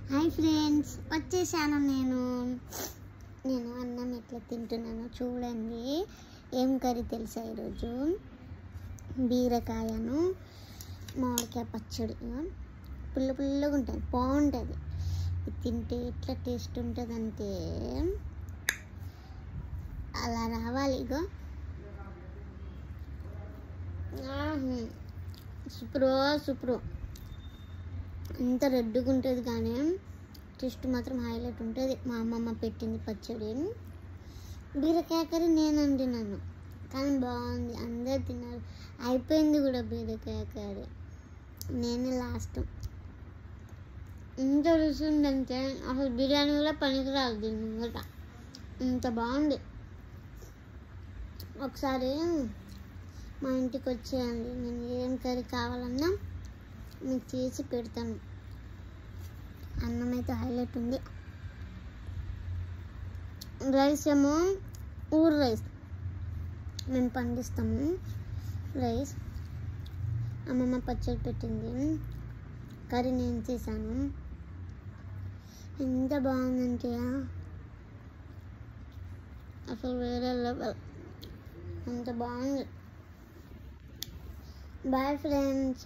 Hi friends, వచ్చేసాను నేను అన్నం ఎట్లా తింటున్నాను చూడండి. ఏం కర్రీ తెలుసా? ఈరోజు బీరకాయను మామిడికాయ పచ్చడి. పుల్లగా ఉంటుంది, బాగుంటుంది. ఇది తింటే ఎట్లా టేస్ట్ ఉంటుందంటే అలా రావాలి. ఇగో సూపర్ అంత రెడ్గా ఉంటుంది, కానీ టేస్ట్ మాత్రం హైలైట్ ఉంటుంది. మా అమ్మమ్మ పెట్టింది పచ్చడి. బీరకాయ కర్రీ నేను వండినాను, కానీ బాగుంది, అందరు తిన్నారు. అయిపోయింది కూడా బీరకాయ కర్రీ, నేనే లాస్ట్. ఎంత రుచి ఉందంటే అసలు బిర్యానీ కూడా పనికిరాదు దీని ముంగట, ఇంత బాగుంది. ఒకసారి మా ఇంటికి వచ్చేయండి, నేను ఏం కర్రీ కావాలన్నా మీకు చేసి పెడతాను. అన్నం అయితే హైలైట్ ఉంది. రైస్ ఏమో ఊరు రైస్ మేము పండిస్తాము. రైస్ అమ్మమ్మ పచ్చడి పెట్టింది, కర్రీ నేను చేశాను. ఎంత బాగుందంటే అసలు వేరే లెవెల్, అంత బాగుంది. Bye friends.